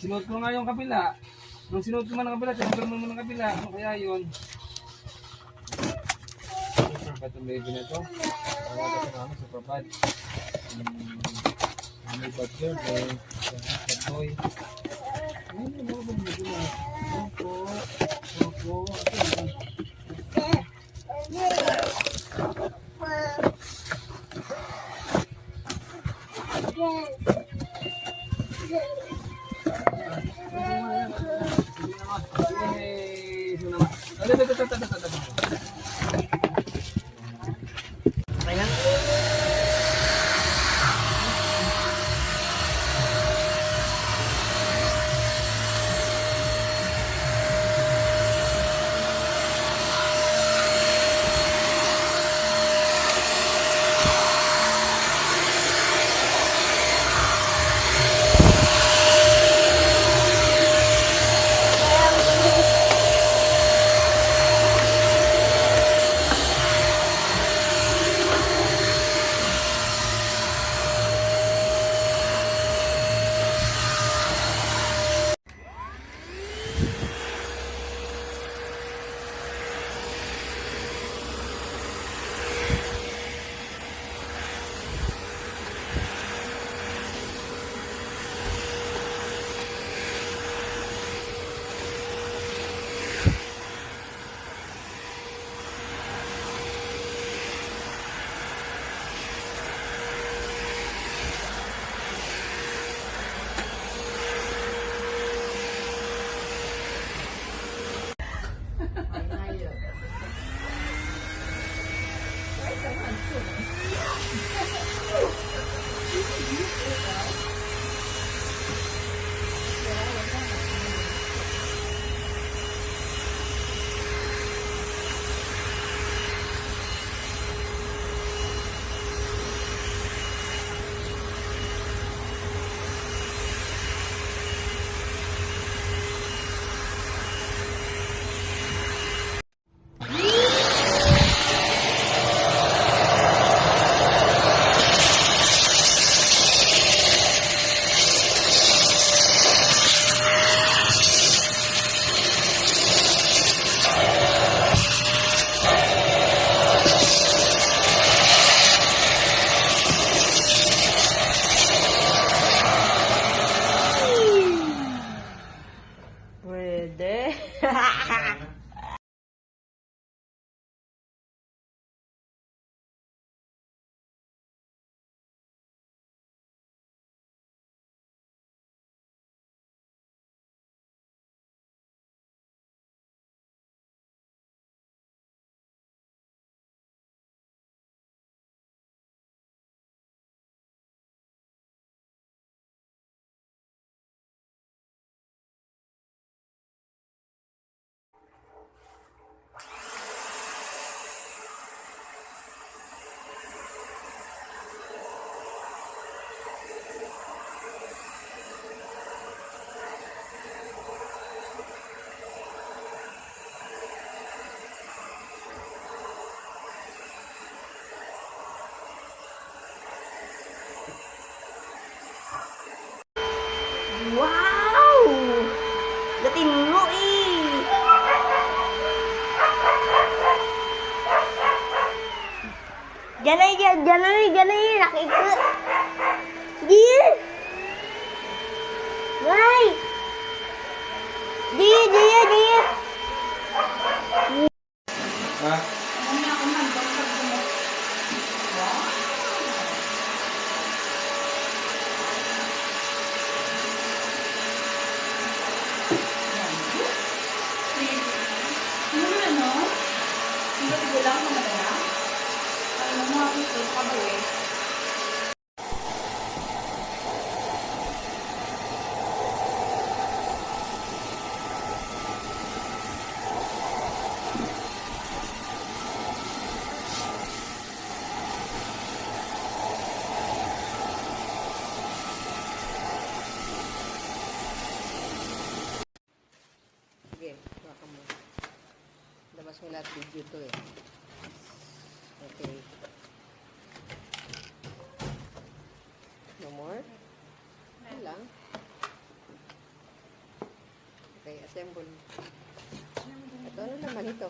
Sinuot ko nga yung kabila. Nung sinuot ko man ang kabila, tinanggal mo ng kabila. Ano kaya yun? Itong baby na ito. Tawagan ko namin sa propad. May bag yun. May toy. Ayun, ano ba mo dito na? Opo. Opo. Wow! Gatin mo eh! Janay, nakikot! Diyan! Ngay! Diyan! Ha? flat video to eh. Okay. No more? Yan lang. Okay, assemble. Ito, ano naman ito?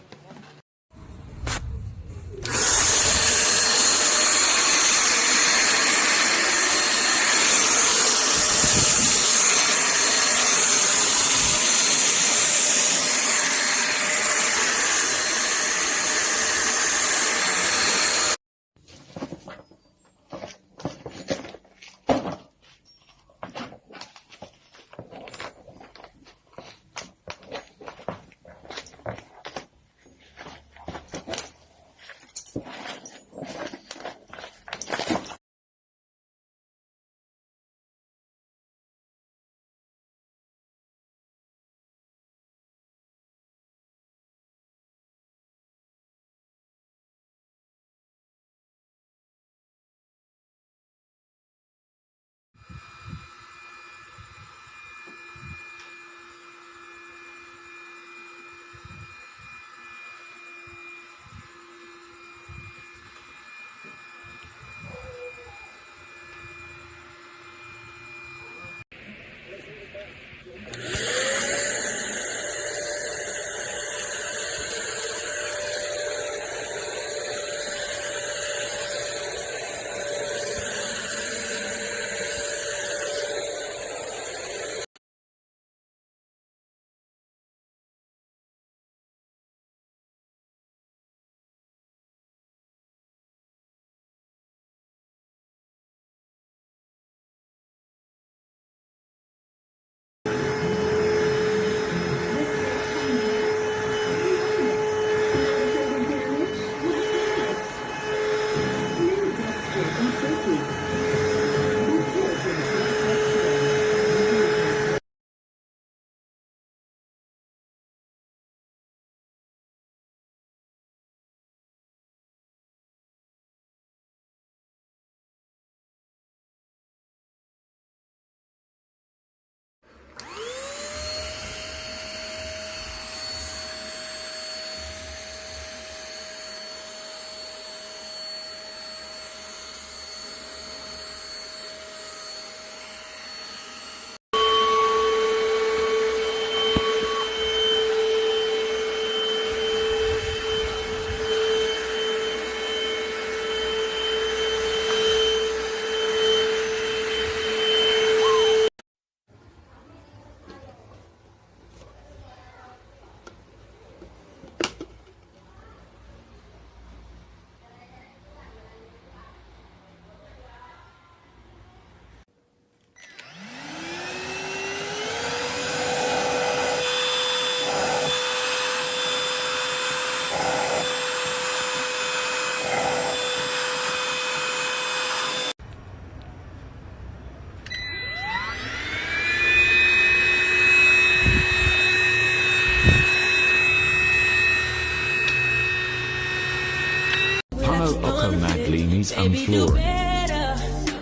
Paano ako maglinis ang floor?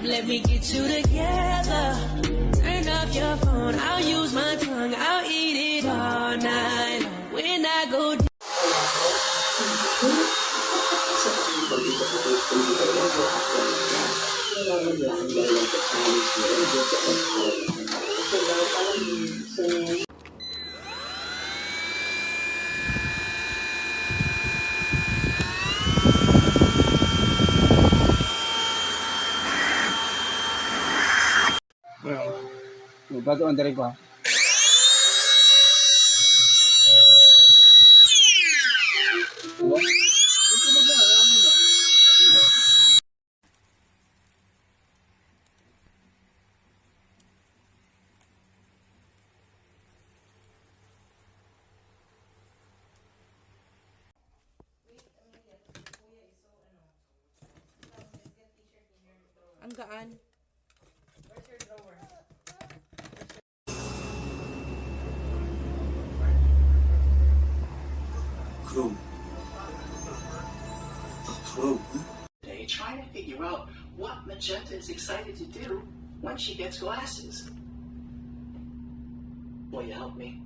Let me get you together. Turn off your phone. I'll use my tongue. I'll eat it all night long. When I go Bago ang dari ko ha. Ang gaan. Today, trying to figure out what Magenta is excited to do when she gets glasses. Will you help me?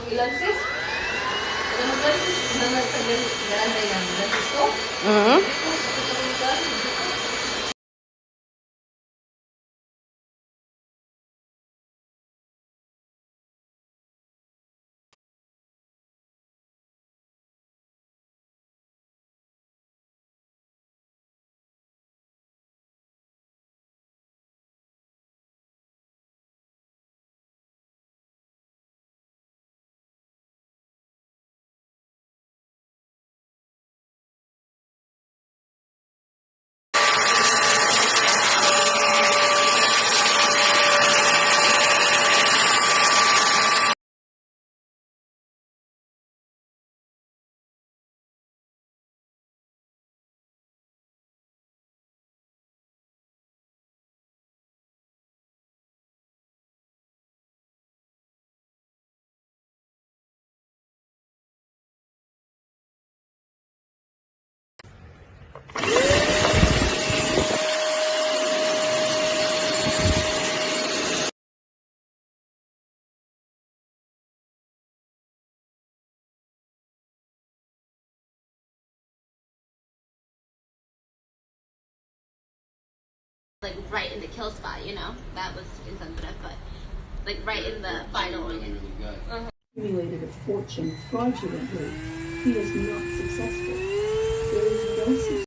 Ilan sis? Ilan mo ba sis? Ilan na tagal yan? Ilan sis ko? Mm-hmm. Ito, sa katagal. Like right in the kill spot, you know, that was insensitive, but like right in the final organ. Accumulated a fortune fraudulently. He is not successful. There is no success.